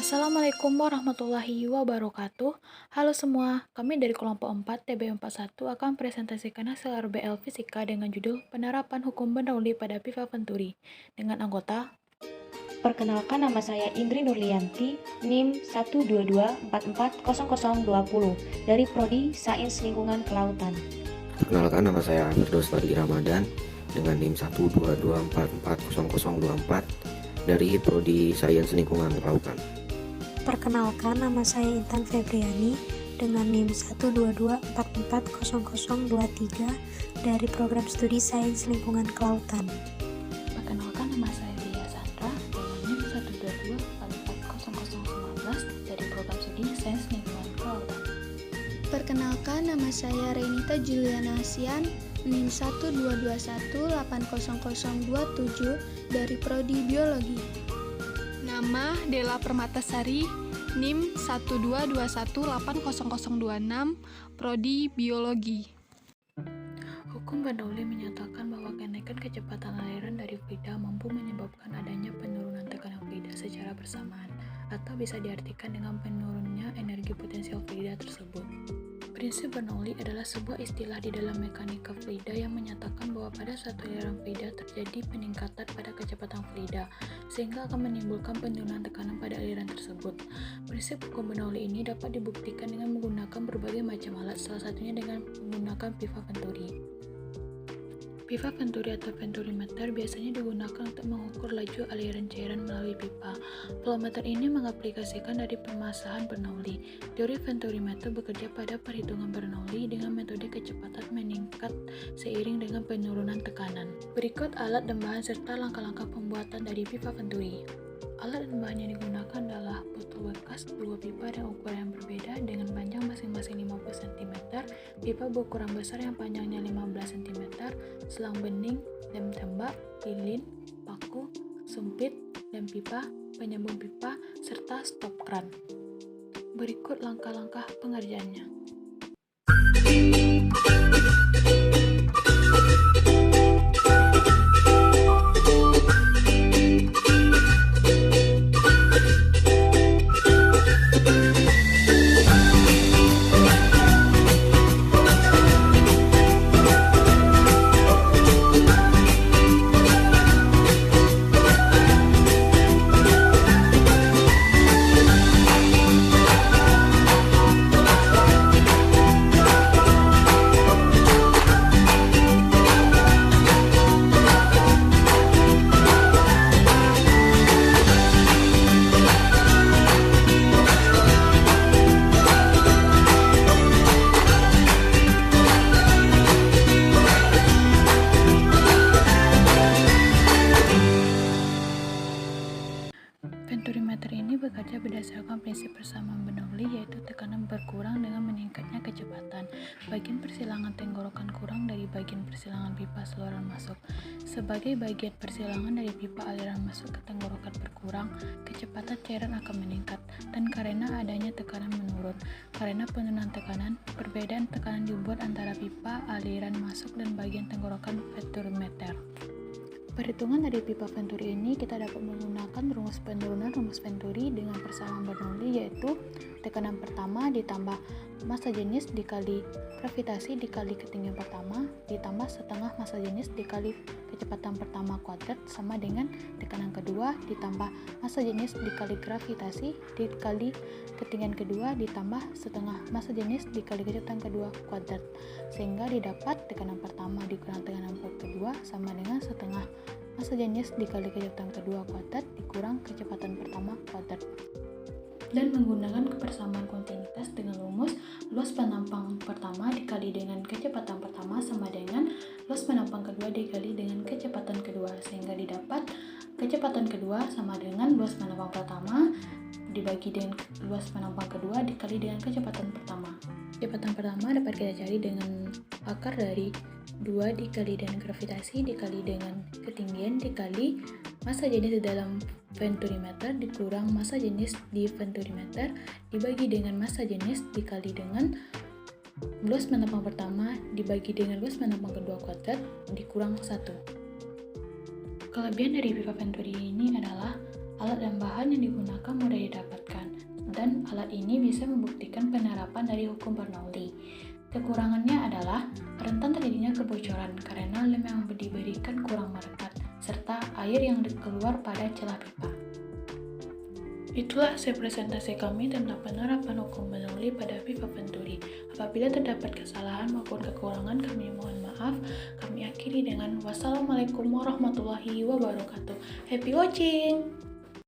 Assalamualaikum warahmatullahi wabarakatuh. Halo semua, kami dari kelompok 4 TB41 akan presentasikan hasil RBL Fisika dengan judul Penerapan Hukum Bernoulli pada pipa Venturi dengan anggota. Perkenalkan, nama saya Indri Nurlianti, NIM 122440020 dari Prodi Sains Lingkungan Kelautan. Perkenalkan, nama saya Firdaus Fadli Ramadan dengan NIM 122440024 dari Prodi Sains Lingkungan Kelautan. Perkenalkan, nama saya Intan Febriani dengan NIM 122440023 dari Program Studi Sains Lingkungan Kelautan. Perkenalkan, nama saya Dia Sandra dengan NIM 122440019 dari Program Studi Sains Lingkungan Kelautan. Perkenalkan, nama saya Renita Juliana Asian, NIM 122180027 dari Prodi Biologi. Nama Della Permatasari, NIM 122180026, Prodi Biologi. Hukum Bernoulli menyatakan bahwa kenaikan kecepatan aliran dari fluida mampu menyebabkan adanya penurunan tekanan fluida secara bersamaan, atau bisa diartikan dengan menurunnya energi potensial fluida tersebut. Prinsip Bernoulli adalah sebuah istilah di dalam mekanika fluida yang menyatakan bahwa pada suatu aliran fluida terjadi peningkatan pada kecepatan fluida, sehingga akan menimbulkan penurunan tekanan pada aliran tersebut. Prinsip hukum Bernoulli ini dapat dibuktikan dengan menggunakan berbagai macam alat, salah satunya dengan menggunakan pipa Venturi. Pipa Venturi atau venturimeter biasanya digunakan untuk mengukur laju aliran cairan melalui pipa. Volumeter ini mengaplikasikan dari permasalahan Bernoulli. Teori venturimeter bekerja pada perhitungan Bernoulli dengan metode kecepatan meningkat seiring dengan penurunan tekanan. Berikut alat dan bahan serta langkah-langkah pembuatan dari pipa Venturi. Alat dan bahan yang digunakan adalah botol bekas, dua pipa dan ukuran yang berbeda dengan panjang masing-masing 50 cm, pipa berukuran besar yang panjangnya 15 cm, selang bening, lem tembak, lilin, paku, sempit, lem pipa, penyambung pipa, serta stop kran. Berikut langkah-langkah pengerjaannya. Venturimeter ini bekerja berdasarkan prinsip persamaan Bernoulli, yaitu tekanan berkurang dengan meningkatnya kecepatan. Bagian persilangan tenggorokan kurang dari bagian persilangan pipa saluran masuk. Sebagai bagian persilangan dari pipa aliran masuk ke tenggorokan berkurang, kecepatan cairan akan meningkat, dan karena adanya tekanan menurun. Karena penurunan tekanan, perbedaan tekanan dibuat antara pipa aliran masuk dan bagian tenggorokan venturimeter. Perhitungan dari pipa Venturi ini kita dapat menggunakan rumus penurunan rumus Venturi dengan persamaan Bernoulli, yaitu tekanan pertama ditambah massa jenis dikali gravitasi dikali ketinggian pertama ditambah setengah massa jenis dikali kecepatan pertama kuadrat sama dengan tekanan kedua ditambah massa jenis dikali gravitasi dikali ketinggian kedua ditambah setengah massa jenis dikali kecepatan kedua kuadrat, sehingga didapat tekanan pertama dikurang tekanan kedua sama dengan setengah massa jenis dikali kecepatan kedua kuadrat dikurang kecepatan pertama kuadrat. Dan menggunakan kebersamaan kontinuitas dengan rumus luas penampang pertama dikali dengan kecepatan pertama sama dengan luas penampang kedua dikali dengan kecepatan kedua, sehingga didapat kecepatan kedua sama dengan luas penampang pertama dibagi dengan luas penampang kedua dikali dengan kecepatan pertama. Kecepatan pertama dapat kita cari dengan akar dari 2 dikali dengan gravitasi dikali dengan ketinggian dikali massa jenis di dalam venturimeter dikurang massa jenis di venturimeter dibagi dengan massa jenis dikali dengan luas penampang pertama dibagi dengan luas penampang kedua kuadrat dikurang 1. Kelebihan dari pipa Venturi ini adalah alat dan bahan yang digunakan mudah didapatkan. dan alat ini bisa membuktikan penerapan dari hukum Bernoulli. Kekurangannya adalah rentan terjadinya kebocoran karena lem yang diberikan kurang merekat, serta air yang keluar pada celah pipa. Itulah hasil presentasi kami tentang penerapan hukum Bernoulli pada pipa penturi. Apabila terdapat kesalahan maupun kekurangan, kami mohon maaf. Kami akhiri dengan wassalamualaikum warahmatullahi wabarakatuh. Happy watching!